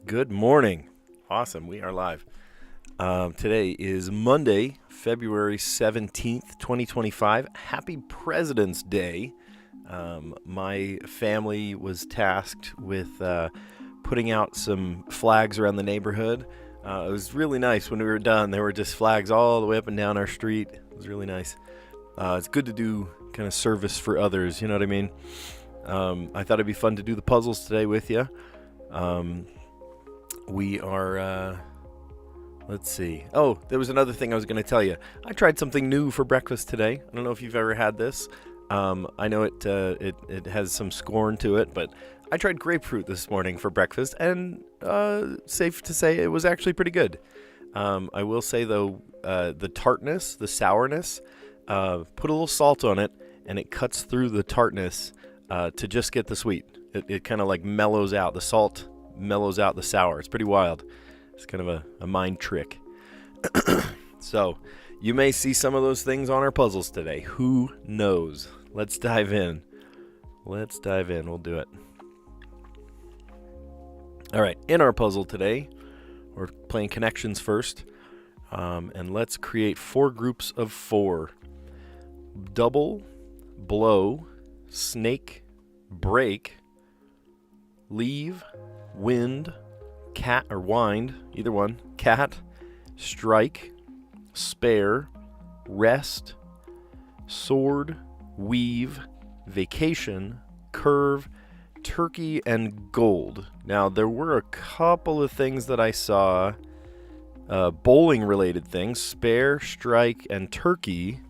Good morning. Awesome. We are live. Today is Monday, February 17th, 2025. Happy President's Day. My family was tasked with putting out some flags around the neighborhood. It was really nice when we were done. There were just flags all the way up and down our street. It was really nice. It's good to do kind of service for others, you know what I mean? I thought it'd be fun to do the puzzles today with you. We are, let's see. Oh, there was another thing I was going to tell you. I tried something new for breakfast today. I don't know if you've ever had this. I know it has some scorn to it, but I tried grapefruit this morning for breakfast, and safe to say it was actually pretty good. I will say, though, the tartness, the sourness, put a little salt on it, and it cuts through the tartness to just get the sweet. It kind of like mellows out. The salt mellows out the sour. It's pretty wild. It's kind of a mind trick. So you may see some of those things on our puzzles today. Who knows? Let's dive in. We'll do it. All right. In our puzzle today, we're playing connections first. And let's create 4 groups of 4. Double, blow, snake, break, leave, wind, cat or wind, either one, cat, strike, spare, rest, sword, weave, vacation, curve, turkey, and gold. Now, there were a couple of things that I saw, bowling related things, spare, strike, and turkey.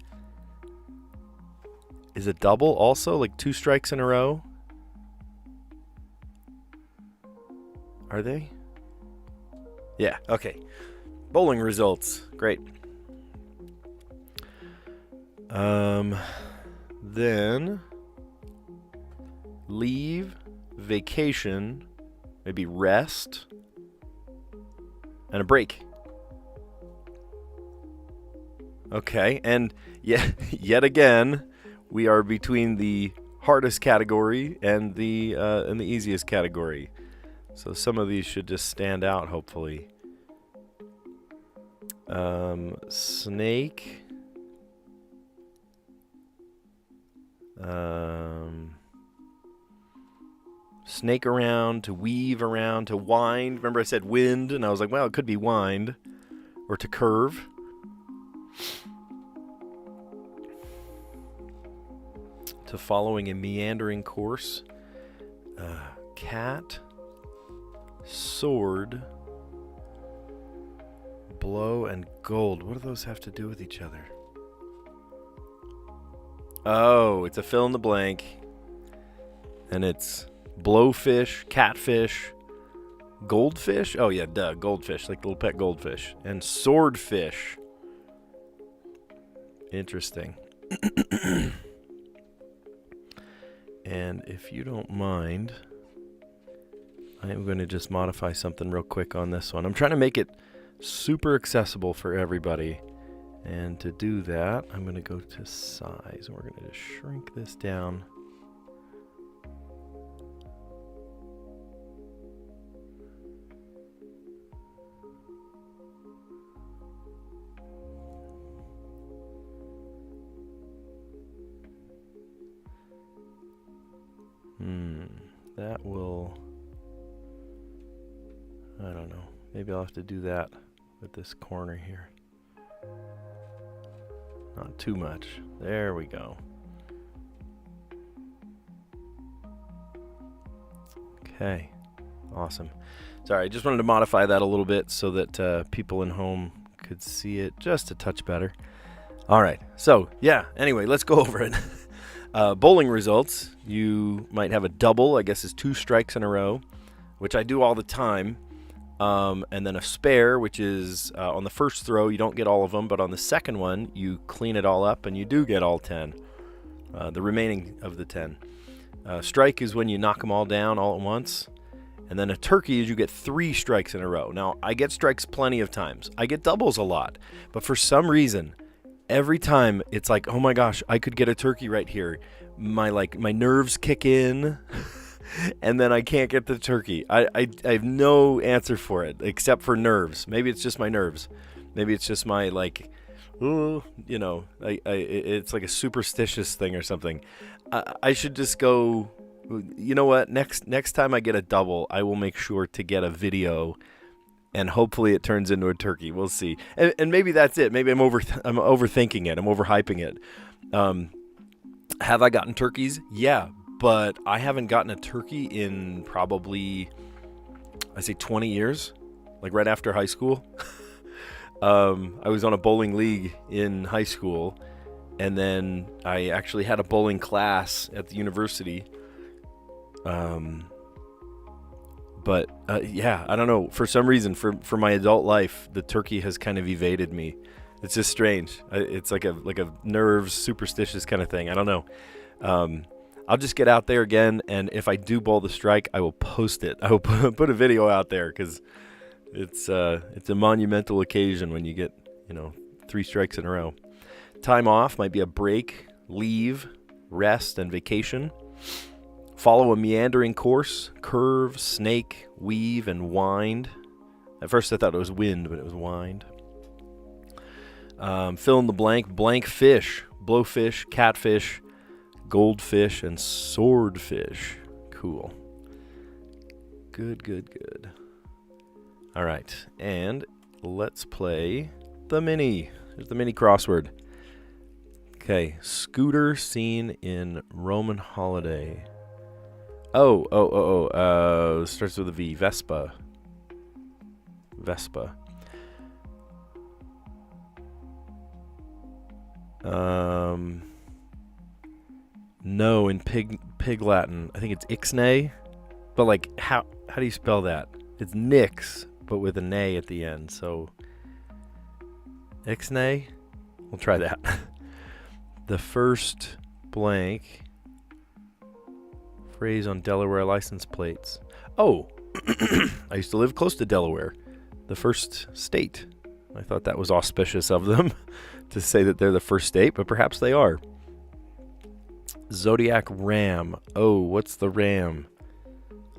Is a double also, like 2 strikes in a row? Are they? Yeah, okay. Bowling results. Great. Then leave, vacation, maybe rest, and a break. Okay, and yet again, we are between the hardest category and the easiest category. So some of these should just stand out, hopefully. Snake. Snake around, to weave around, to wind. Remember I said wind, and I was like, well, it could be wind. Or to curve. To following a meandering course. Cat. Sword, blow, and gold. What do those have to do with each other? Oh, it's a fill in the blank. And it's blowfish, catfish, goldfish. Oh, yeah, duh, goldfish, like the little pet goldfish. And swordfish. Interesting. And if you don't mind, I'm going to just modify something real quick on this one. I'm trying to make it super accessible for everybody. And to do that, I'm going to go to size. And we're going to just shrink this down. That will... I don't know. Maybe I'll have to do that with this corner here. Not too much. There we go. Okay. Awesome. Sorry, I just wanted to modify that a little bit so that people in home could see it just a touch better. All right. So, yeah. Anyway, let's go over it. Bowling results. You might have a double. I guess is 2 strikes in a row, which I do all the time. And then a spare, which is on the first throw, you don't get all of them, but on the second one, you clean it all up and you do get all 10, the remaining of the 10. Strike is when you knock them all down all at once. And then a turkey is you get 3 strikes in a row. Now, I get strikes plenty of times. I get doubles a lot. But for some reason, every time it's like, oh my gosh, I could get a turkey right here. My nerves kick in. and then I can't get the turkey. I have no answer for it except for nerves. Maybe it's just my nerves. Maybe it's just my like, ooh, it's like a superstitious thing or something. I should just go. You know what? Next time I get a double, I will make sure to get a video, and hopefully it turns into a turkey. We'll see. And maybe that's it. Maybe I'm overthinking it. I'm overhyping it. Have I gotten turkeys? Yeah, but I haven't gotten a turkey in probably, I say 20 years, like right after high school. I was on a bowling league in high school, and then I actually had a bowling class at the university. But yeah, I don't know. For some reason, for my adult life, the turkey has kind of evaded me. It's just strange. It's like a nerves, superstitious kind of thing. I don't know. I'll just get out there again, and if I do bowl the strike, I will post it. I will put a video out there because it's a monumental occasion when you get 3 strikes in a row. Time off might be a break, leave, rest, and vacation. Follow a meandering course, curve, snake, weave, and wind. At first I thought it was wind, but it was wind. Fill in the blank fish, blowfish, catfish, goldfish, and swordfish. Cool. Good. All right, and let's play the mini. Here's the mini crossword. Okay, scooter seen in Roman holiday. Starts with a V. Vespa. No, in pig Latin, I think it's ixnay. But like, how do you spell that? It's nix, but with an A at the end. So, ixnay? We'll try that. The first blank phrase on Delaware license plates. Oh, I used to live close to Delaware, the first state. I thought that was auspicious of them to say that they're the first state, but perhaps they are. Zodiac ram. Oh, what's the ram?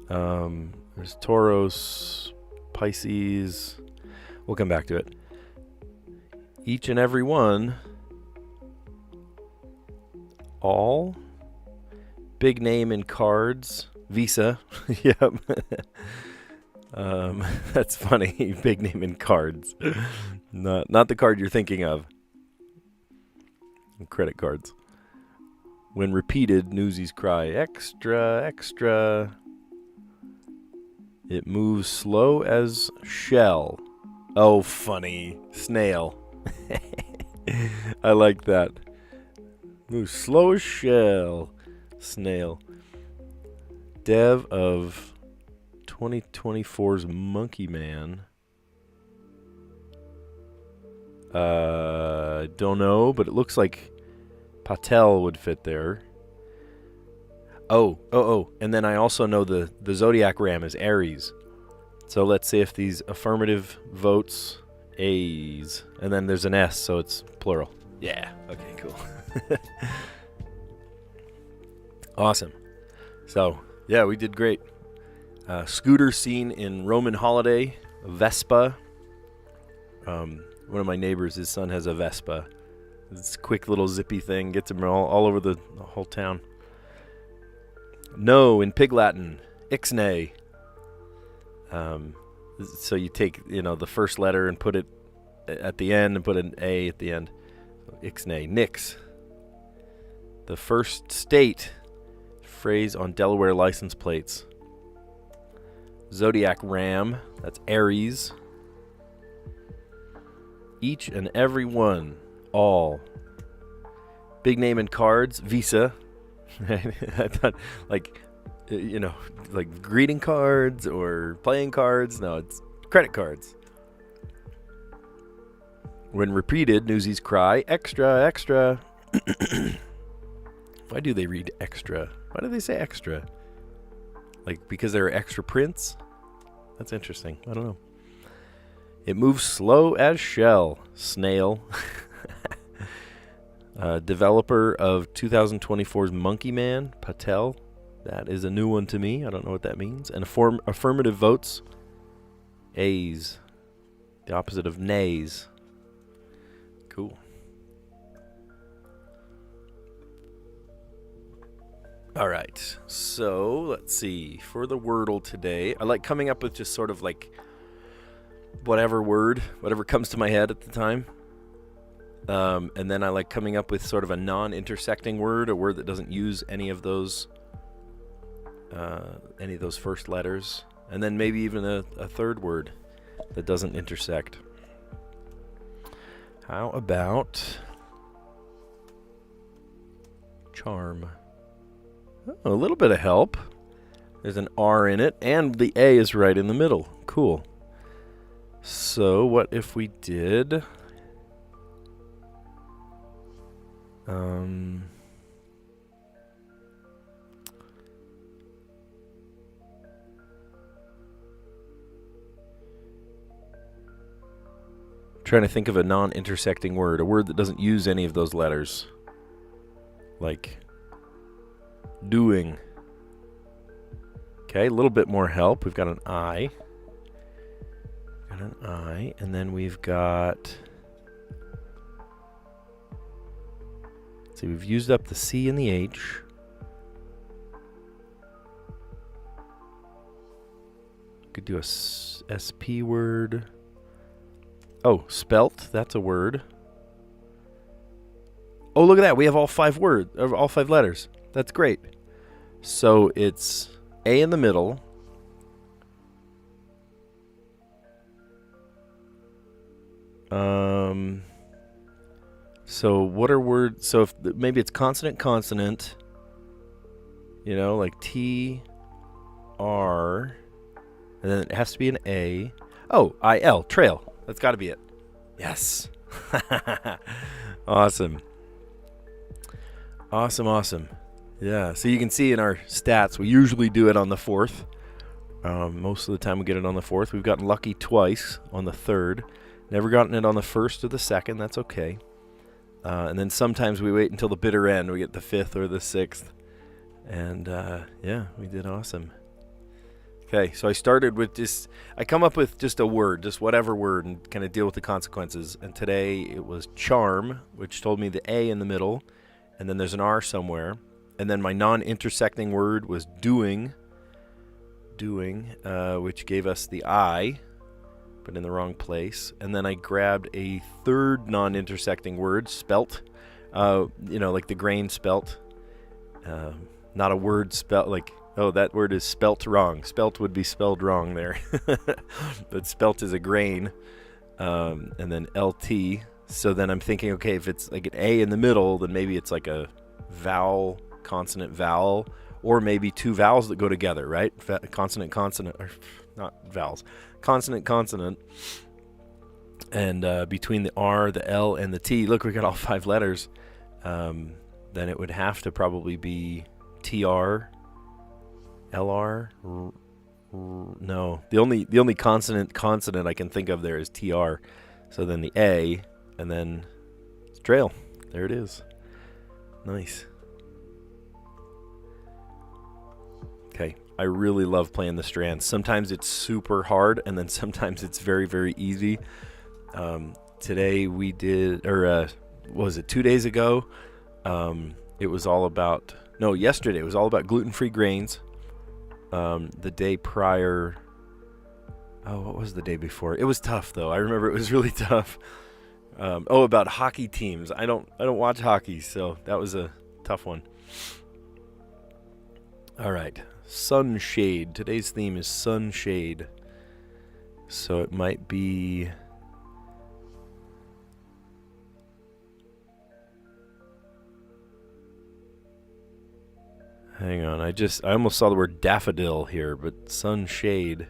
There's Taurus, Pisces. We'll come back to it. Each and every one. All. Big name in cards. Visa. Yep. That's funny. Big name in cards. Not the card you're thinking of. Credit cards. When repeated, newsies cry, extra, extra. It moves slow as shell. Oh, funny. Snail. I like that. Moves slow as shell. Snail. Dev of 2024's Monkey Man. Don't know, but it looks like Patel would fit there. Oh, and then I also know the Zodiac Ram is Aries. So let's see if these affirmative votes A's. And then there's an S, so it's plural. Yeah, okay, cool. Awesome. So, yeah, we did great. Scooter seen in Roman holiday, Vespa. One of my neighbors, his son has a Vespa. It's a quick little zippy thing, gets him all over the whole town. No, in Pig Latin, ixnay. So you take, the first letter and put it at the end and put an A at the end. Ixnay, nix. The first state phrase on Delaware license plates. Zodiac Ram, that's Aries. Each and every one, all. Big name in cards, Visa. I thought, like greeting cards or playing cards. No, it's credit cards. When repeated, newsies cry, extra, extra. Why do they read extra? Why do they say extra? Like, because there are extra prints? That's interesting. I don't know. It moves slow as shell. Snail. Developer of 2024's Monkey Man, Patel. That is a new one to me. I don't know what that means. And affirmative votes, A's. The opposite of nays. Cool. All right. So let's see. For the Wordle today, I like coming up with just sort of like whatever word, whatever comes to my head at the time. And then I like coming up with sort of a non-intersecting word, a word that doesn't use any of those first letters. And then maybe even a third word that doesn't intersect. How about charm? Oh, a little bit of help. There's an R in it, and the A is right in the middle. Cool. So what if we did... trying to think of a non-intersecting word, a word that doesn't use any of those letters. Like doing. Okay, a little bit more help. We've got an I. And then we've got... see, we've used up the C and the H. Could do a SP word. Oh, spelt. That's a word. Oh, look at that. We have all 5 words, all 5 letters. That's great. So it's A in the middle. So what are words? So if maybe it's consonant, you know, like T, R, and then it has to be an A. Oh, I-L, trail. That's got to be it. Yes. Awesome. Awesome. Yeah, so you can see in our stats, we usually do it on the 4th. Most of the time we get it on the 4th. We've gotten lucky twice on the 3rd. Never gotten it on the 1st or the 2nd. That's okay. And then sometimes we wait until the bitter end. We get the 5th or the 6th. And yeah, we did awesome. Okay, so I started with just, I come up with just a word, just whatever word, and kind of deal with the consequences. And today it was charm, which told me the A in the middle, and then there's an R somewhere. And then my non-intersecting word was doing, which gave us the I, but in the wrong place. And then I grabbed a third non-intersecting word, spelt, you know, like the grain spelt, not a word spelt, like, oh, that word is spelt wrong. Spelt would be spelled wrong there. But spelt is a grain. And then LT. So then I'm thinking, okay, if it's like an A in the middle, then maybe it's like a vowel, consonant, vowel, or maybe 2 vowels that go together, right? Consonant, or not vowels. Consonant, consonant. And between the R, the L, and the T, look, we got all 5 letters. Then it would have to probably be TR, LR. No, the only consonant I can think of there is TR. So then the A, and then trail. There it is. Nice. Okay, I really love playing the Strands. Sometimes it's super hard, and then sometimes it's very, very easy. Today we did, or was it 2 days ago? It was all about, no, yesterday it was all about gluten-free grains. The day prior, oh, what was the day before? It was tough though. I remember it was really tough. About hockey teams. I don't watch hockey, so that was a tough one. All right, sunshade. Today's theme is sunshade. So it might be, hang on, I almost saw the word daffodil here, but sunshade.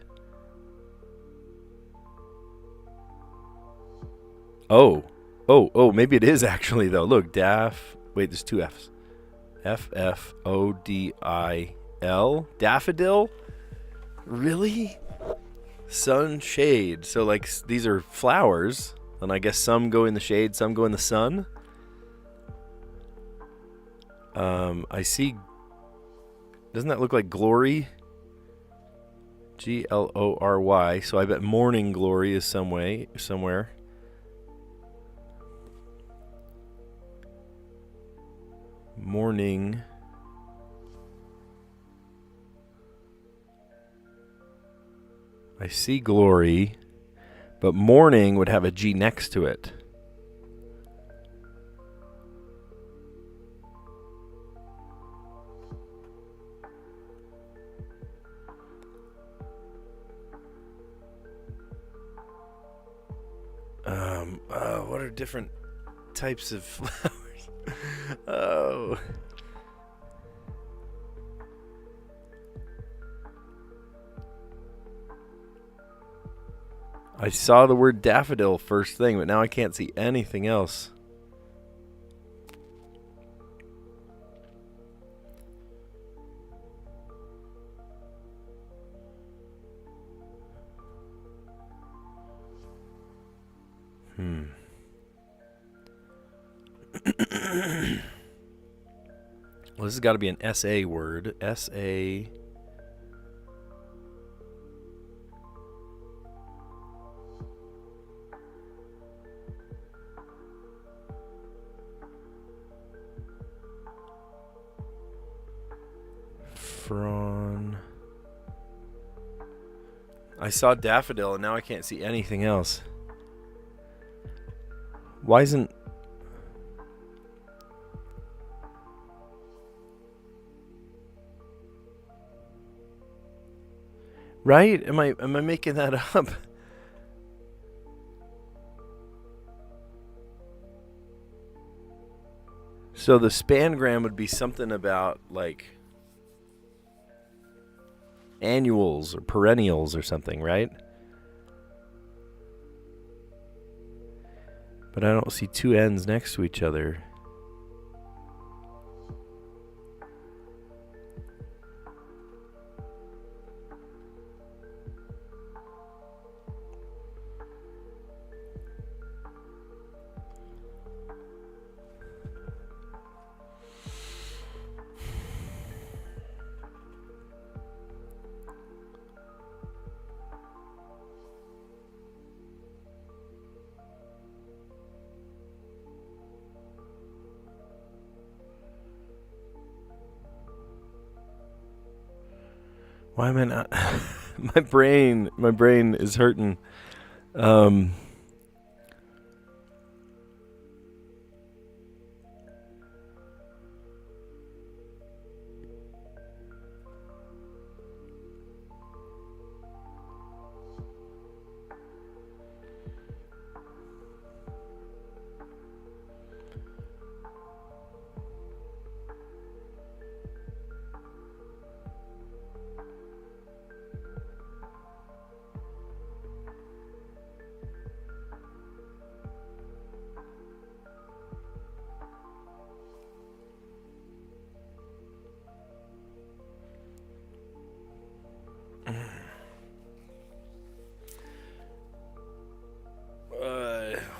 Oh, maybe it is actually though. Look, wait, there's 2 F's. F-F-O-D-I-L, daffodil? Really? Sunshade. So like these are flowers, and I guess some go in the shade, some go in the sun. I see Doesn't that look like glory? Glory. So I bet morning glory is somewhere. Morning. I see glory, but morning would have a G next to it. What are different types of flowers? Oh. I saw the word daffodil first thing, but now I can't see anything else. Well, this has got to be an SA word. SA. Fron. I saw daffodil and now I can't see anything else. Why isn't... Right? Am I making that up? So the spangram would be something about like annuals or perennials or something, right? But I don't see two N's next to each other. Why am I not? my brain is hurting.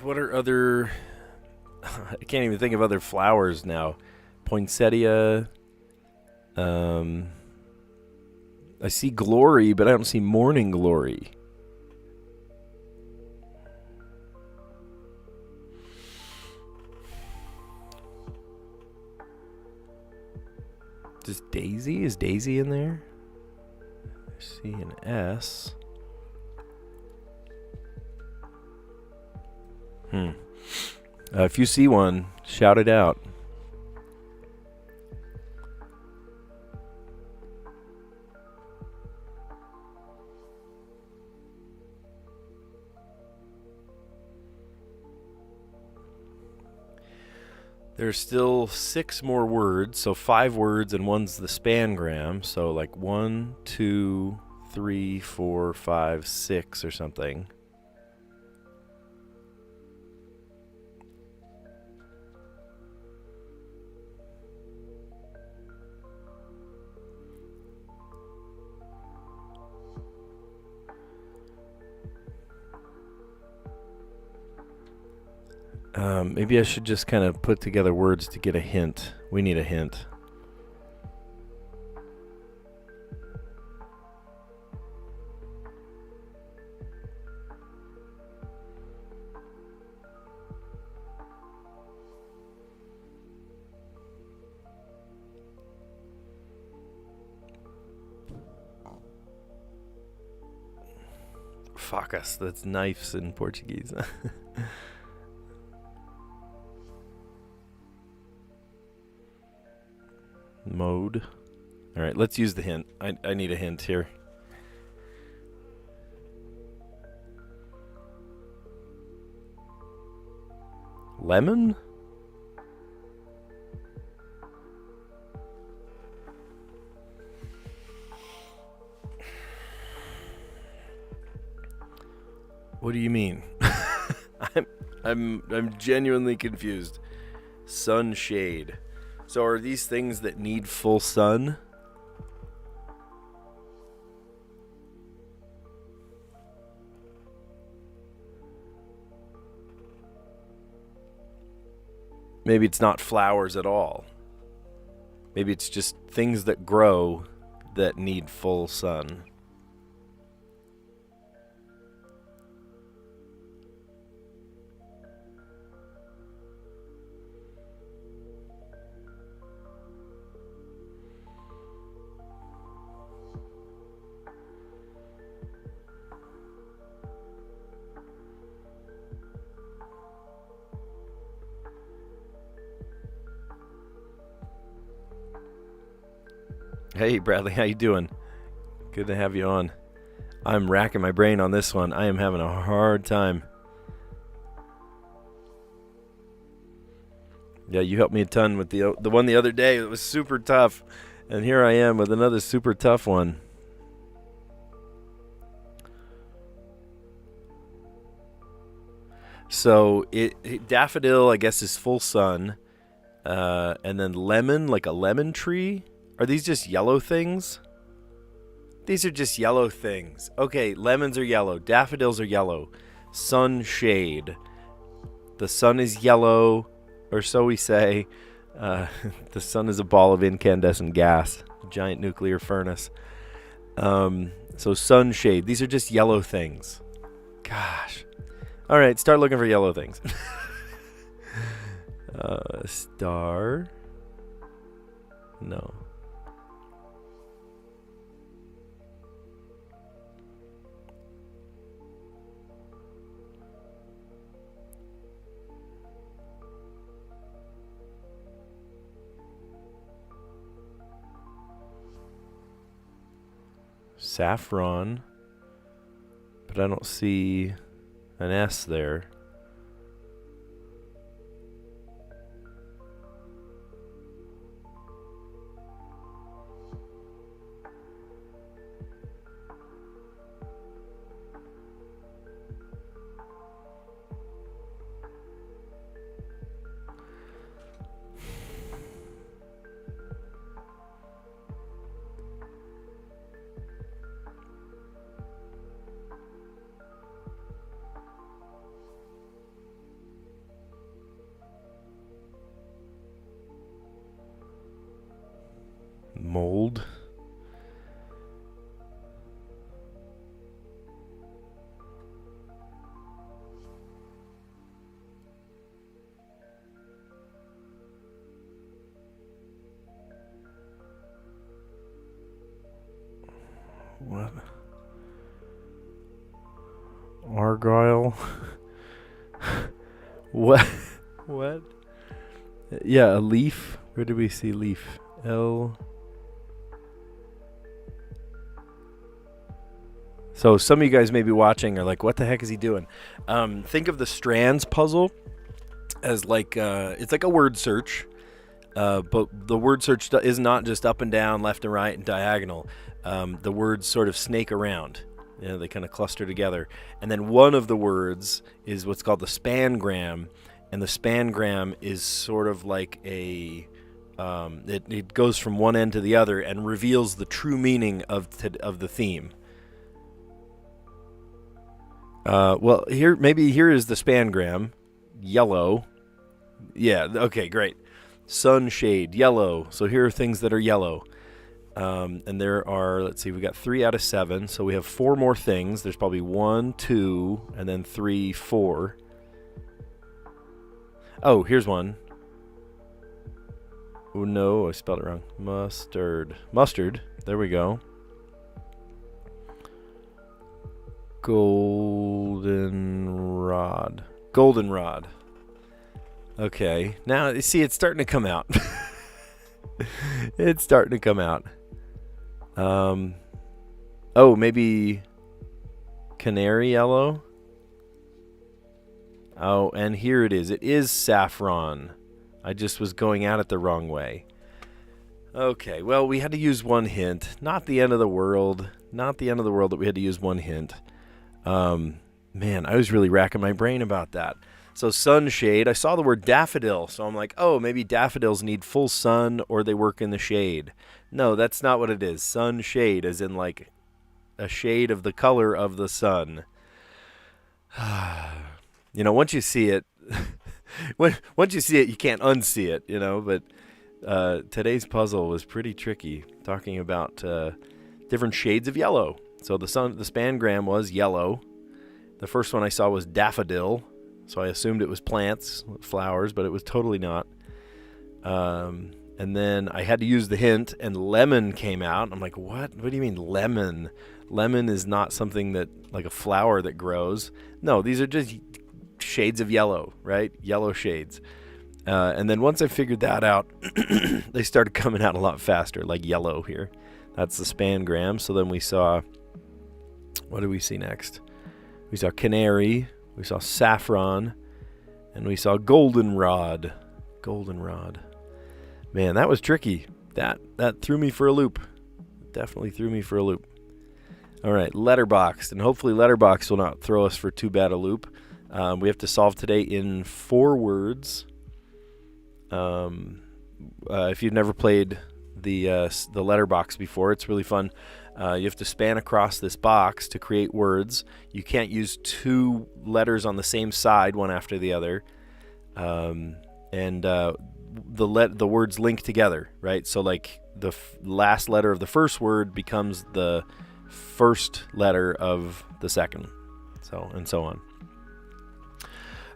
What are other... I can't even think of other flowers now. Poinsettia. I see glory, but I don't see morning glory. Just daisy? Is daisy in there? I see an S. If you see one, shout it out. There's still 6 more words, so 5 words and one's the spangram. So like 1, 2, 3, 4, 5, 6 or something. Maybe I should just kind of put together words to get a hint. We need a hint. Facas. That's knives in Portuguese. Mode. All right, let's use the hint. I need a hint here. Lemon? What do you mean? I'm genuinely confused. Sunshade. So are these things that need full sun? Maybe it's not flowers at all. Maybe it's just things that grow that need full sun. Hey Bradley, how you doing? Good to have you on. I'm racking my brain on this one. I am having a hard time. Yeah, you helped me a ton with the one the other day. It was super tough. And here I am with another super tough one. So daffodil, I guess, is full sun. And then lemon, like a lemon tree. Are these just yellow things? These are just yellow things. Okay, lemons are yellow. Daffodils are yellow. Sunshade. The sun is yellow, or so we say. The sun is a ball of incandescent gas. A giant nuclear furnace. So sunshade. These are just yellow things. Gosh. All right, start looking for yellow things. Star. No. Saffron, but I don't see an S there. Mold. What? Argyle. What? What? Yeah, a leaf. Where do we see leaf? L. So some of you guys may be watching are like, what the heck is he doing? Think of the Strands puzzle as like, it's like a word search. But the word search is not just up and down, left and right, and diagonal. The words sort of snake around. You know, they kind of cluster together. And then one of the words is what's called the spangram. And the spangram is sort of like a... it goes from one end to the other and reveals the true meaning of the theme. Well, here is the spangram. Yellow. Yeah, okay, great. Sunshade, yellow. So here are things that are yellow. And there are, let's see, we got 3 out of 7. So we have 4 more things. There's probably 1, 2, and then 3, 4. Oh, here's one. Oh, no, I spelled it wrong. Mustard. Mustard. There we go. Goldenrod. Goldenrod. Okay. Now, you see, it's starting to come out. It's starting to come out. Oh, maybe canary yellow? Oh, and here it is. It is saffron. I just was going at it the wrong way. Okay, well, we had to use one hint. Not the end of the world. Not the end of the world that we had to use one hint. Man, I was really racking my brain about that. So sunshade, I saw the word daffodil, so I'm like, oh, maybe daffodils need full sun or they work in the shade. No, that's not what it is. Sunshade, as in like a shade of the color of the sun. You know, once you see it, once you see it, you can't unsee it, you know, but today's puzzle was pretty tricky, talking about different shades of yellow. So the spangram was yellow. The first one I saw was daffodil, so I assumed it was plants, flowers, but it was totally not. And then I had to use the hint, and lemon came out. I'm like, what? What do you mean lemon? Lemon is not something that, like a flower that grows. No, these are just shades of yellow, right? Yellow shades. And then once I figured that out, they started coming out a lot faster, like yellow here. That's the spangram. So then we saw, what did we see next? We saw canary, we saw saffron, and we saw goldenrod. Goldenrod. Man, that was tricky. That threw me for a loop. Definitely threw me for a loop. All right, letterboxed, and hopefully letterboxed will not throw us for too bad a loop. We have to solve today in 4 words. If you've never played the letterbox before, it's really fun. You have to span across this box to create words. You can't use 2 letters on the same side, one after the other. The words link together, right? So like the last letter of the first word becomes the first letter of the second, and so on.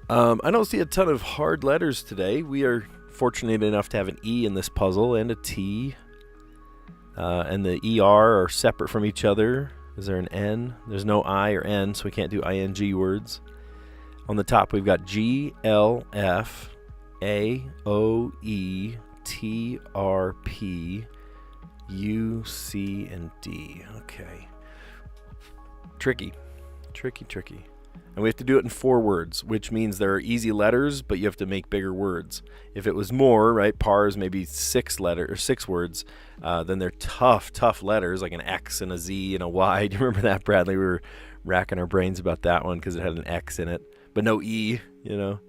I don't see a ton of hard letters today. We are fortunate enough to have an E in this puzzle and a T. And the ER are separate from each other. Is there an N? There's no I or N, so we can't do ING words. On the top, we've got G, L, F, A, O, E, T, R, P, U, C, and D. Okay. Tricky. And we have to do it in 4 words, which means there are easy letters, but you have to make bigger words. If it was more, right, par is maybe 6 words, then they're tough letters, like an X and a Z and a Y. Do you remember that, Bradley? We were racking our brains about that one because it had an X in it, but no E, you know.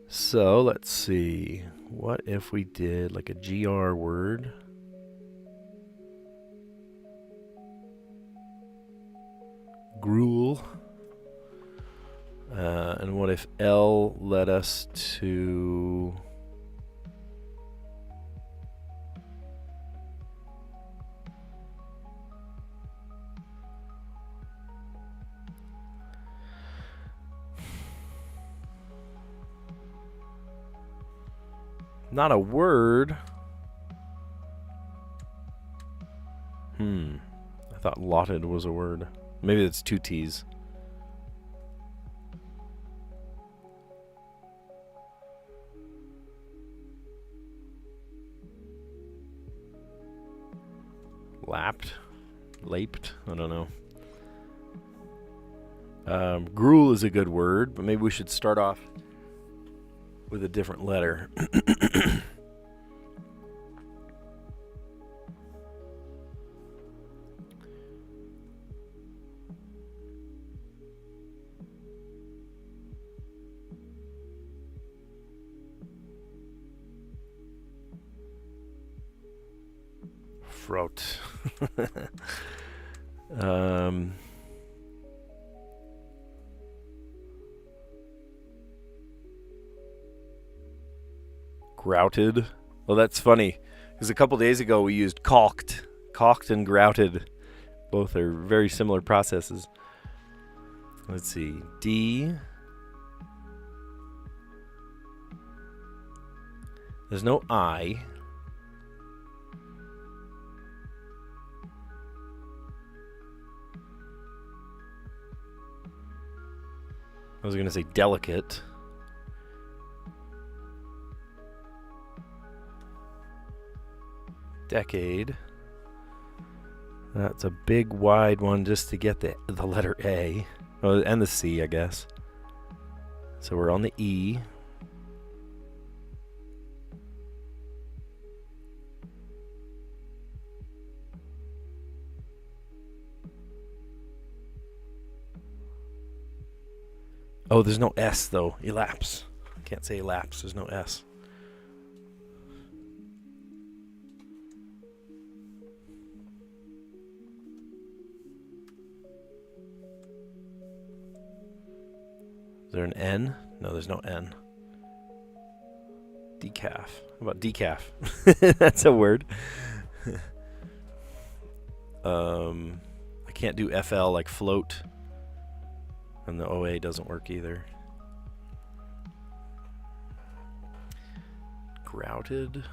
So let's see. What if we did like a GR word? Gruel. And what if L led us to not a word? I thought lotted was a word. Maybe it's 2 T's. Laped, I don't know. Gruel is a good word, but maybe we should start off with a different letter. Fraught. Grouted. Well, that's funny because a couple days ago we used caulked and grouted. Both are very similar processes. Let's see. D. There's no I. I was going to say delicate. Decade. That's a big wide one just to get the letter A. Oh, and the C, I guess. So we're on the E. Oh, there's no S though. Elapse. Can't say elapse. There's no S. Is there an N? No, there's no N. Decaf. How about decaf? That's a word. I can't do FL like float. And the OA doesn't work either. Grouted.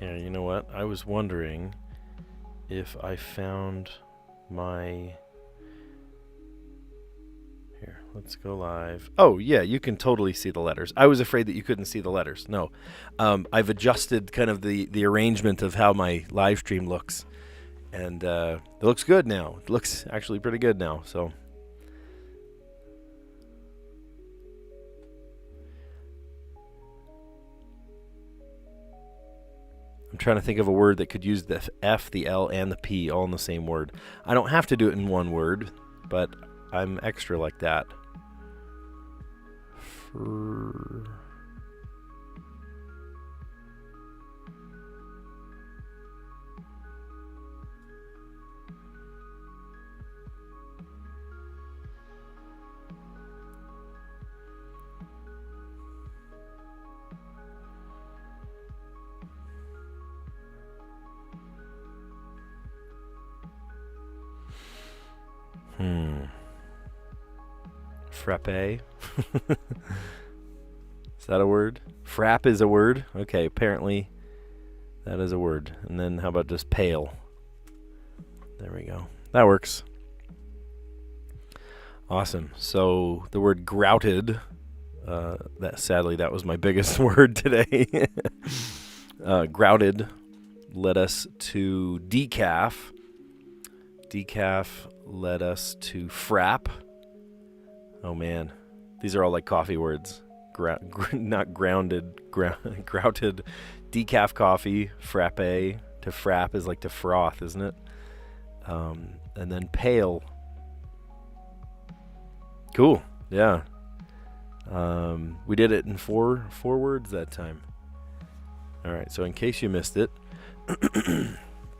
Yeah, you know what? I was wondering if I found my... Here, let's go live. Oh, yeah, you can totally see the letters. I was afraid that you couldn't see the letters. No. I've adjusted kind of the arrangement of how my live stream looks. And it looks good now. It looks actually pretty good now, so... I'm trying to think of a word that could use the F, the L, and the P all in the same word. I don't have to do it in one word, but I'm extra like that. Frappe. Is that a word? Frap is a word? Okay, apparently that is a word. And then how about just pale? There we go. That works. Awesome. So the word grouted, sadly that was my biggest word today. Grouted led us to decaf. Decaf led us to frap. Oh man, these are all like coffee words. Not grounded, grouted. Decaf coffee, frappe. To frap is like to froth, isn't it? And then pale. Cool, yeah. We did it in four words that time. All right, so in case you missed it,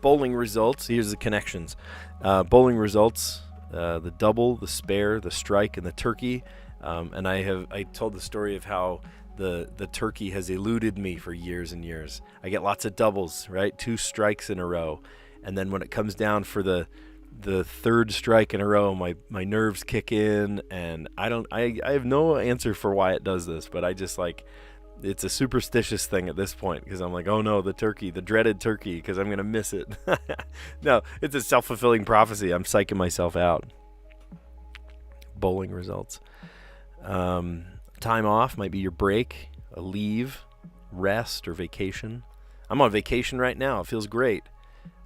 bowling results. Here's the connections. Bowling results. The double, the spare, the strike, and the turkey. And I told the story of how the turkey has eluded me for years and years. I get lots of doubles, right? 2 strikes in a row. And then when it comes down for the third strike in a row, my nerves kick in, and I have no answer for why it does this, but I just like, it's a superstitious thing at this point, because I'm like, oh no, the turkey, the dreaded turkey, because I'm going to miss it. No, it's a self-fulfilling prophecy. I'm psyching myself out. Bowling results. Time off might be your break, a leave, rest, or vacation. I'm on vacation right now. It feels great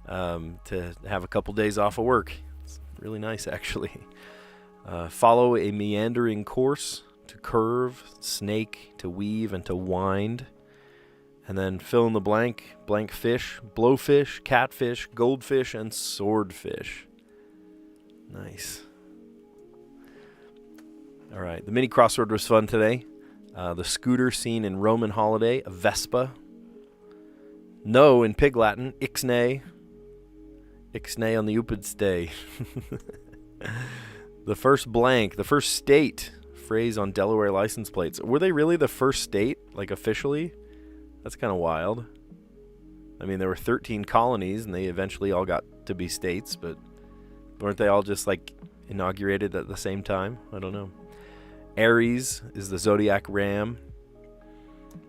to have a couple days off of work. It's really nice, actually. Follow a meandering course. To curve, snake, to weave, and to wind. And then fill in the blank fish, blowfish, catfish, goldfish, and swordfish. Nice. All right, the mini crossword was fun today. The scooter seen in Roman holiday, a Vespa. No in Pig Latin, ixnay. Ixnay on the Upid stay. The first blank, the first state phrase on Delaware license plates. Were they really the first state, like officially? That's kind of wild. I mean, there were 13 colonies, and they eventually all got to be states, but weren't they all just like inaugurated at the same time? I don't know. Aries is the zodiac ram.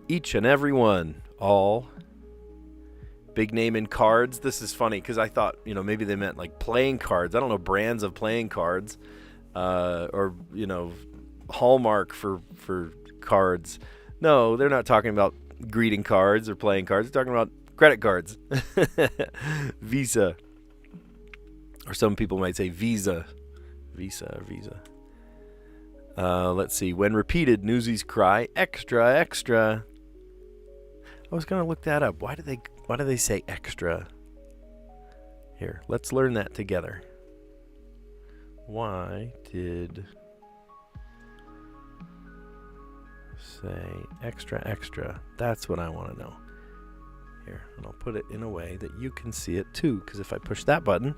Each and every one. All. Big name in cards. This is funny because I thought, maybe they meant like playing cards. I don't know, brands of playing cards. Or, Hallmark for cards. No, they're not talking about greeting cards or playing cards. They're talking about credit cards. Visa. Or some people might say Visa. Visa. Let's see. When repeated, newsies cry, extra, extra. I was going to look that up. Why do they say extra? Here, let's learn that together. Why did say extra, extra? That's what I want to know. Here, and I'll put it in a way that you can see it too, because if I push that button,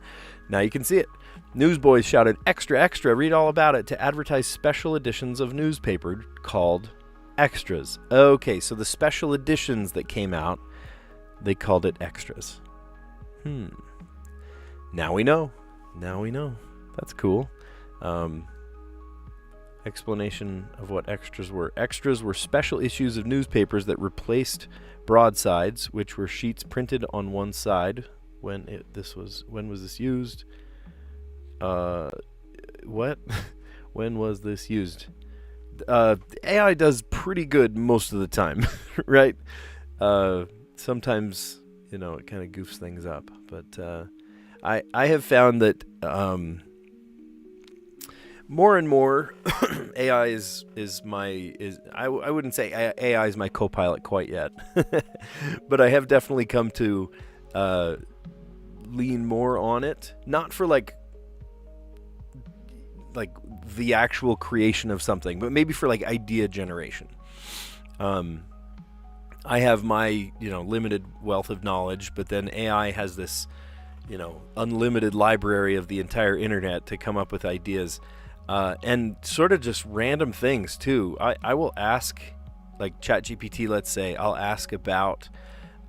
now you can see it. Newsboys shouted, extra, extra, read all about it, to advertise special editions of newspaper called extras. Okay, so the special editions that came out, they called it extras. Now we know. That's cool. Explanation of what extras were. Extras were special issues of newspapers that replaced broadsides, which were sheets printed on one side. When was this used? What? When was this used? AI does pretty good most of the time, right? Sometimes, it kind of goofs things up, but I have found that more and more AI is I wouldn't say AI is my co-pilot quite yet, but I have definitely come to lean more on it, not for like the actual creation of something, but maybe for like idea generation. I have my limited wealth of knowledge, but then AI has this unlimited library of the entire internet to come up with ideas. And sort of just random things too. I will ask, like ChatGPT, let's say, I'll ask about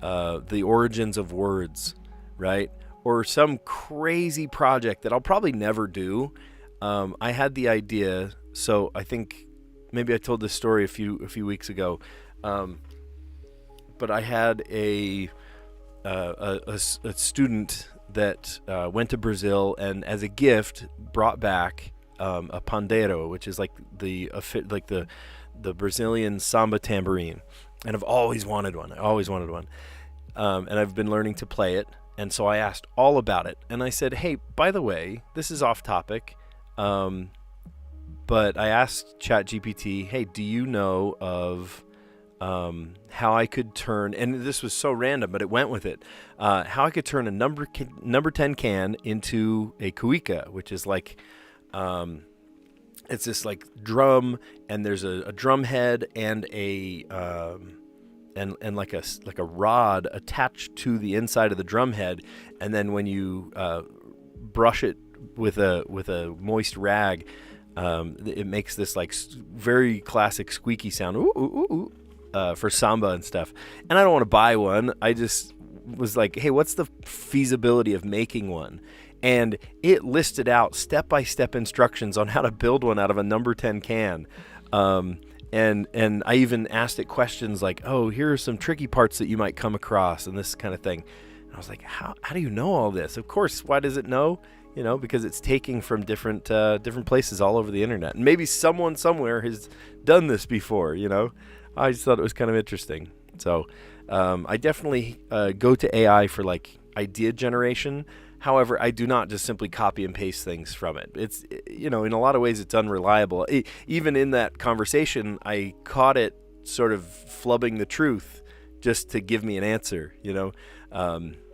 the origins of words, right? Or some crazy project that I'll probably never do. I had the idea, so I think maybe I told this story a few weeks ago. But I had a student that went to Brazil and as a gift brought back a pandeiro, which is like the Brazilian samba tambourine, and I've always wanted one. And I've been learning to play it, and so I asked all about it. And I said, "Hey, by the way, this is off topic, but I asked ChatGPT, hey, do you know of how I could turn?" And this was so random, but it went with it. How I could turn a number 10 can into a cuica, which is like it's this like drum, and there's a drum head and a and like a rod attached to the inside of the drum head, and then when you brush it with a moist rag, it makes this like very classic squeaky sound, ooh, ooh, ooh, for samba and stuff. And I don't want to buy one. I just was like, hey, what's the feasibility of making one? And it listed out step-by-step instructions on how to build one out of a number 10 can. And I even asked it questions like, oh, here are some tricky parts that you might come across and this kind of thing. And I was like, how do you know all this? Of course, why does it know? Because it's taking from different places all over the internet. And maybe someone somewhere has done this before, I just thought it was kind of interesting. So I definitely go to AI for like idea generation. However, I do not just simply copy and paste things from it. It's, in a lot of ways, it's unreliable. Even in that conversation, I caught it sort of flubbing the truth just to give me an answer,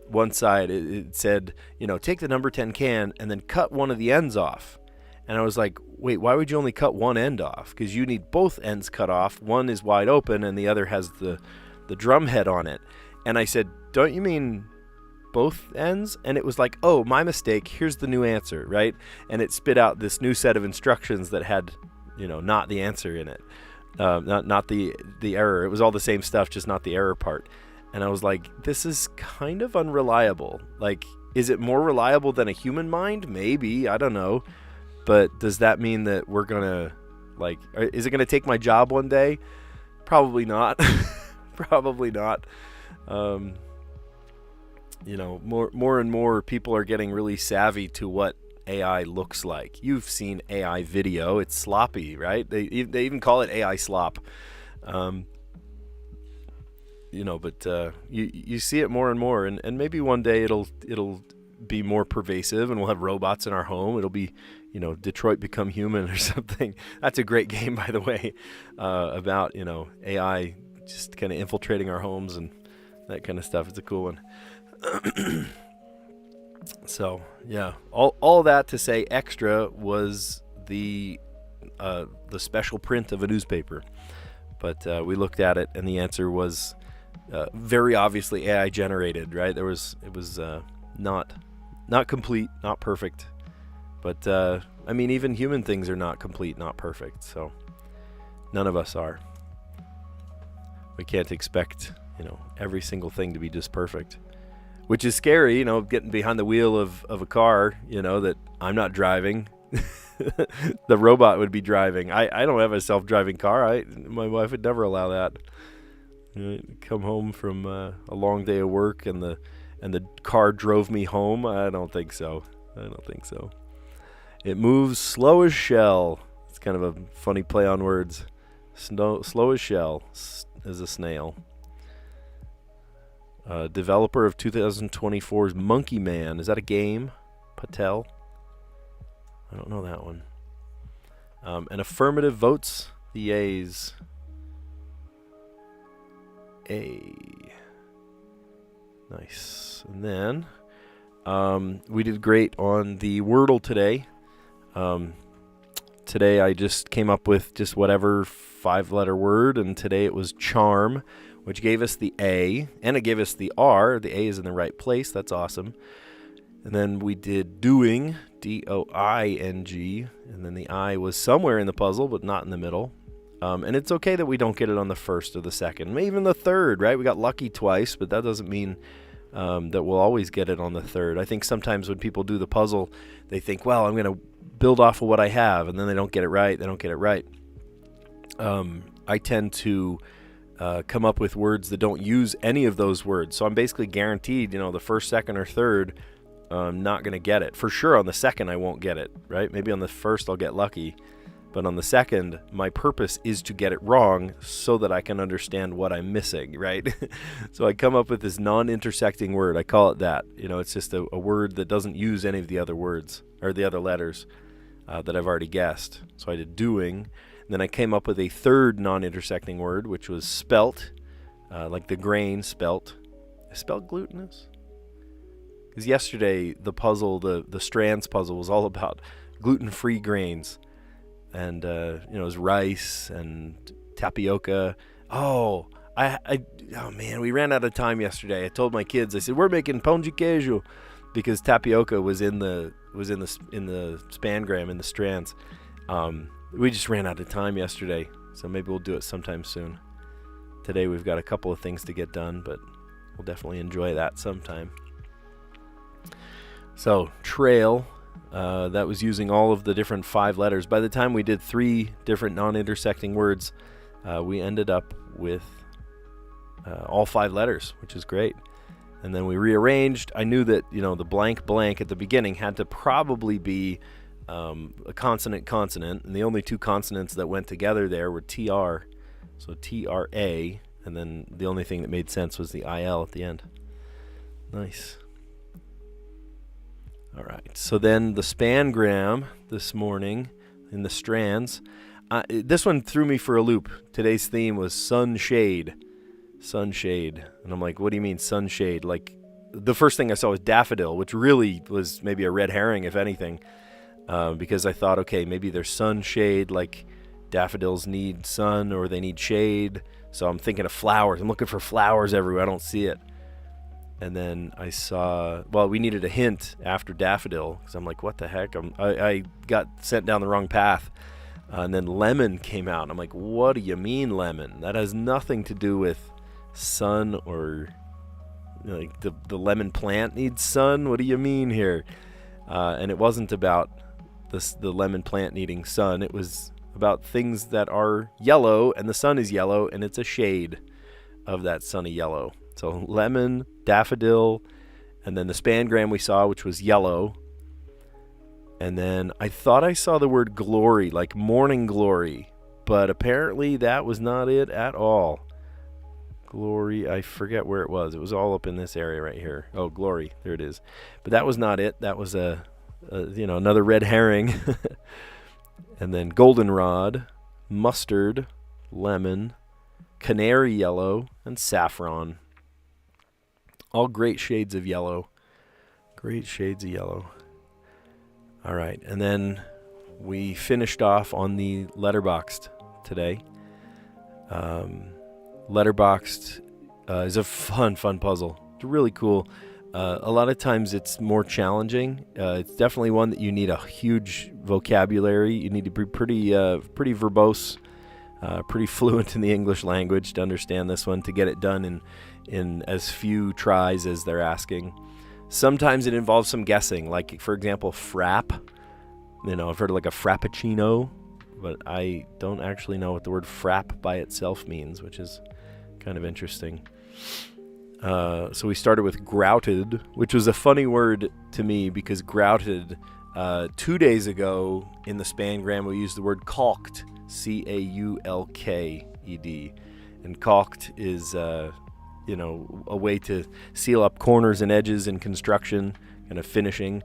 One side, it said, take the number 10 can and then cut one of the ends off. And I was like, wait, why would you only cut one end off? Because you need both ends cut off. One is wide open and the other has the drum head on it. And I said, don't you mean both ends? And it was like, oh, my mistake. Here's the new answer, right? And it spit out this new set of instructions that had, not the answer in it. Not the error. It was all the same stuff, just not the error part. And I was like, this is kind of unreliable. Like, is it more reliable than a human mind? Maybe. I don't know. But does that mean that we're going to, is it going to take my job one day? Probably not. Probably not. More and more people are getting really savvy to what AI looks like. You've seen AI video. It's sloppy, right? They even call it AI slop. But you see it more and more, and maybe one day it'll be more pervasive, and we'll have robots in our home. It'll be, Detroit Become Human or something. That's a great game, by the way, about, AI just kind of infiltrating our homes and that kind of stuff. It's a cool one. So, yeah, all that to say, Extra was the special print of a newspaper. But we looked at it, and the answer was very obviously AI generated, right? It was not complete, not perfect. But, even human things are not complete, not perfect. So none of us are. We can't expect, every single thing to be just perfect. Which is scary, getting behind the wheel of a car, that I'm not driving. The robot would be driving. I don't have a self-driving car. My wife would never allow that. Come home from a long day of work and the car drove me home. I don't think so. It moves slow as shell. It's kind of a funny play on words. Slow as shell is a snail. Developer of 2024's Monkey Man. Is that a game? Patel? I don't know that one. And affirmative votes, the yeas. A. Nice. And then we did great on the Wordle today. Today I just came up with just whatever 5-letter word, and today it was charm, which gave us the A, and it gave us the R. The A is in the right place. That's awesome. And then we did doing, D-O-I-N-G, and then the I was somewhere in the puzzle, but not in the middle. And it's okay that we don't get it on the first or the second, maybe even the third, right? We got lucky twice, but that doesn't mean that we'll always get it on the third. I think sometimes when people do the puzzle, they think, well, I'm going to build off of what I have, and then they don't get it right. I tend to come up with words that don't use any of those words. So I'm basically guaranteed, the first, second, or third, I'm not going to get it. For sure, on the second, I won't get it, right? Maybe on the first, I'll get lucky. But on the second, my purpose is to get it wrong so that I can understand what I'm missing, right? So I come up with this non-intersecting word. I call it that. It's just a word that doesn't use any of the other words or the other letters that I've already guessed. So I did doing. And then I came up with a third non-intersecting word, which was spelt, like the grain spelt. Is spelt glutinous? Because yesterday, the puzzle, the Strands puzzle, was all about gluten-free grains. And, it was rice and tapioca. Oh, man, we ran out of time yesterday. I told my kids, I said, we're making pão de queijo, because tapioca was in the spangram, in the Strands. We just ran out of time yesterday, so maybe we'll do it sometime soon. Today we've got a couple of things to get done, but we'll definitely enjoy that sometime. So, trail. That was using all of the different 5 letters. By the time we did 3 different non-intersecting words, we ended up with all 5 letters, which is great. And then we rearranged. I knew that, the blank blank at the beginning had to probably be a consonant, and the only 2 consonants that went together there were TR, so TRA, and then the only thing that made sense was the IL at the end. Nice. All right, so then the spangram this morning in the Strands. This one threw me for a loop. Today's theme was sunshade. And I'm like, what do you mean sunshade? Like, the first thing I saw was daffodil, which really was maybe a red herring, if anything, because I thought, okay, maybe there's sunshade, like daffodils need sun or they need shade. So I'm thinking of flowers. I'm looking for flowers everywhere. I don't see it. And then I saw, we needed a hint after daffodil, because I'm like, what the heck? I got sent down the wrong path. And then lemon came out. I'm like, what do you mean lemon? That has nothing to do with sun or, like, the lemon plant needs sun. What do you mean here? And it wasn't about the lemon plant needing sun. It was about things that are yellow, and the sun is yellow, and it's a shade. of that sunny yellow. So lemon, daffodil, and then the spangram we saw, which was yellow. And then I thought I saw the word glory, like morning glory, but apparently that was not it at all. Glory, I forget where it was. It was all up in this area right here. Oh, glory, there it is. But that was not it. That was another red herring. And then goldenrod, mustard, lemon, canary yellow, and saffron. All great shades of yellow. Great shades of yellow. All right, and then we finished off on the letterboxed today. Letterboxed is a fun puzzle. It's really cool. A lot of times it's more challenging. It's definitely one that you need a huge vocabulary. You need to be pretty verbose, pretty fluent in the English language to understand this one, to get it done in as few tries as they're asking. Sometimes it involves some guessing, like, for example, frap. I've heard of like a frappuccino, but I don't actually know what the word frap by itself means, which is kind of interesting. So we started with grouted, which was a funny word to me because grouted, 2 days ago in the spangram we used the word caulked, C-A-U-L-K-E-D. And caulked is a way to seal up corners and edges in construction, kind of finishing.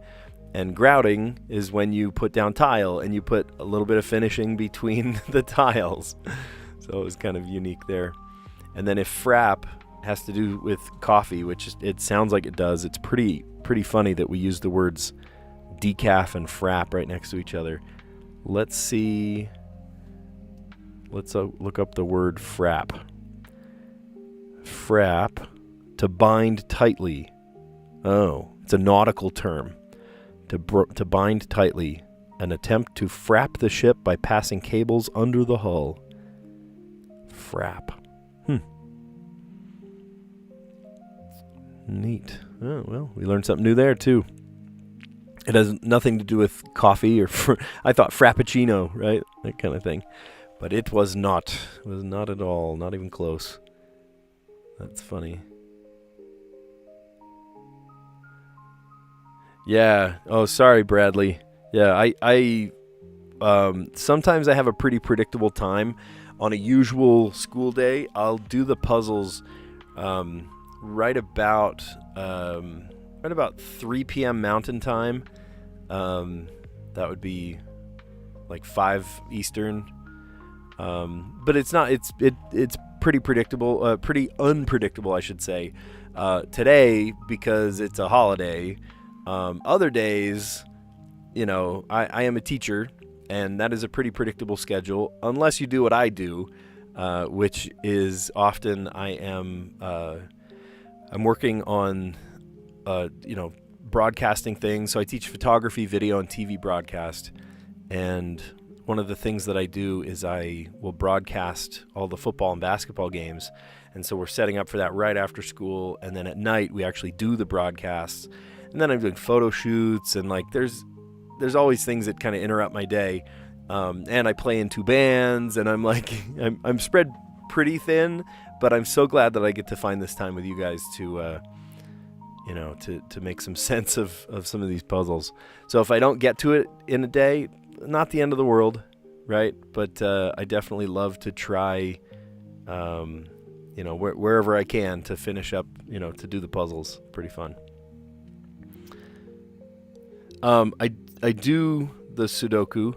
And grouting is when you put down tile and you put a little bit of finishing between the tiles. So it was kind of unique there. And then if frap has to do with coffee, which it sounds like it does, it's pretty funny that we use the words decaf and frap right next to each other. Let's see. Let's look up the word frap. Frap, to bind tightly. Oh, it's a nautical term. To bind tightly. An attempt to frap the ship by passing cables under the hull. Frap. Neat. Oh, well, we learned something new there, too. It has nothing to do with coffee or... I thought frappuccino, right? That kind of thing. But it was not. It was not at all. Not even close. That's funny. Yeah. Oh, sorry, Bradley. Yeah, I sometimes I have a pretty predictable time. On a usual school day, I'll do the puzzles right about 3 p.m. Mountain Time. That would be like 5 Eastern. But it's not. It's pretty predictable. Pretty unpredictable, I should say. Today, because it's a holiday. Other days, I am a teacher, and that is a pretty predictable schedule, unless you do what I do, which is often I'm working on, broadcasting things. So I teach photography, video, and TV broadcast, and one of the things that I do is I will broadcast all the football and basketball games, and so we're setting up for that right after school, and then at night we actually do the broadcasts. And then I'm doing photo shoots, and like there's always things that kind of interrupt my day. And I play in 2 bands, and I'm like I'm spread pretty thin, but I'm so glad that I get to find this time with you guys to make some sense of some of these puzzles. So if I don't get to it in a day, not the end of the world, right? But I definitely love to try, wherever I can to finish up, to do the puzzles. Pretty fun. I do the Sudoku.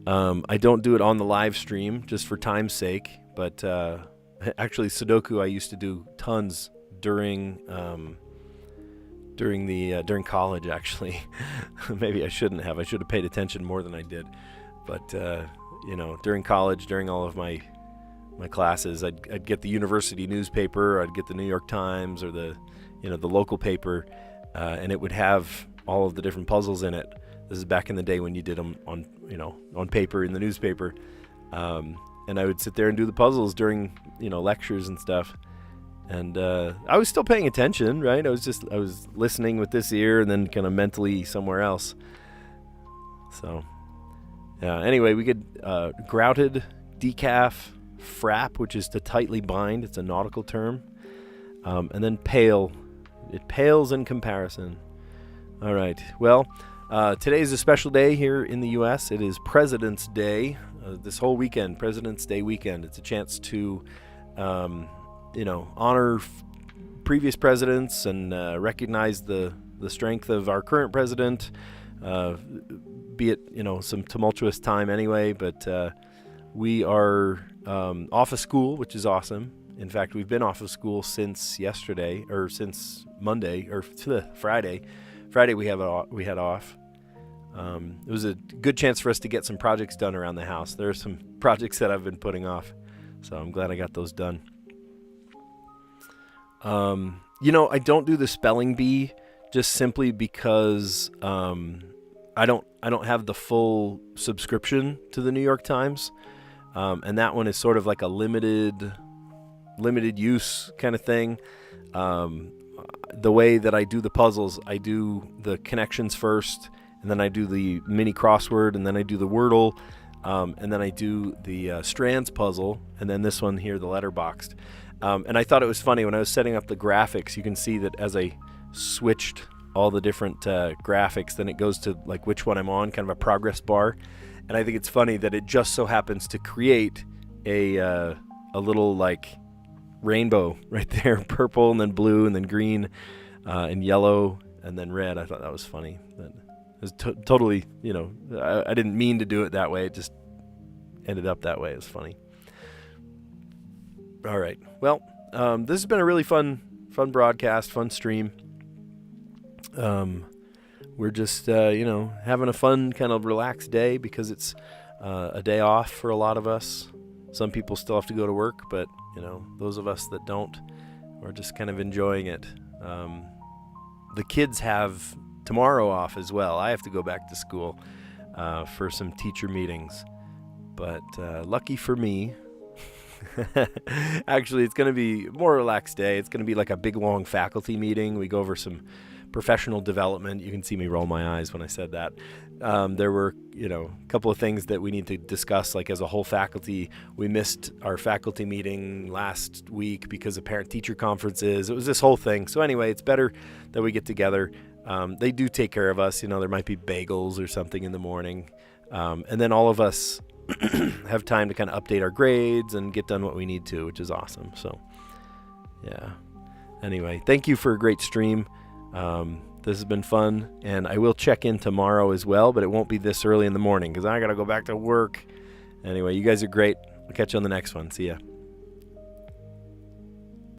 I don't do it on the live stream just for time's sake, but actually Sudoku I used to do tons during college, actually. Maybe I shouldn't have. I should have paid attention more than I did. But during college, during all of my classes, I'd get the university newspaper, I'd get the New York Times or the local paper, and it would have all of the different puzzles in it. This is back in the day when you did them on paper in the newspaper. And I would sit there and do the puzzles during, lectures and stuff. And I was still paying attention, right? I was listening with this ear and then kind of mentally somewhere else. So, anyway, we could grouted, decaf, frap, which is to tightly bind. It's a nautical term. And then pale. It pales in comparison. All right. Well, today is a special day here in the U.S. It is President's Day. This whole weekend, President's Day weekend. It's a chance to, honor previous presidents and recognize the strength of our current president. Be it, some tumultuous time anyway, but we are off of school, which is awesome. In fact, we've been off of school since yesterday, or since Monday, or Friday. Friday we had off. It was a good chance for us to get some projects done around the house. There are some projects that I've been putting off, so I'm glad I got those done. I don't do the spelling bee just simply because I don't have the full subscription to the New York Times, and that one is sort of like a limited use kind of thing. The way that I do the puzzles, I do the connections first, and then I do the mini crossword, and then I do the Wordle, and then I do the Strands puzzle, and then this one here, the letterboxed. And I thought it was funny when I was setting up the graphics. You can see that as I switched all the different graphics, then it goes to like which one I'm on, kind of a progress bar. And I think it's funny that it just so happens to create a little like rainbow right there, purple and then blue and then green and yellow and then red. I thought that was funny. It was totally, I didn't mean to do it that way. It just ended up that way. It was funny. All right. Well, this has been a really fun broadcast, fun stream. We're just, having a fun kind of relaxed day because it's a day off for a lot of us. Some people still have to go to work, but, those of us that don't, we're just kind of enjoying it. The kids have tomorrow off as well. I have to go back to school for some teacher meetings. But lucky for me, actually, it's going to be a more relaxed day. It's going to be like a big, long faculty meeting. We go over some professional development. You can see me roll my eyes when I said that. There were, a couple of things that we need to discuss, like as a whole faculty. We missed our faculty meeting last week because of parent-teacher conferences. It was this whole thing. So anyway, it's better that we get together. They do take care of us. There might be bagels or something in the morning. And then all of us have time to kind of update our grades and get done what we need to, which is awesome. So, yeah. Anyway, thank you for a great stream. This has been fun, and I will check in tomorrow as well, but it won't be this early in the morning because I got to go back to work. Anyway, you guys are great. I'll catch you on the next one. See ya.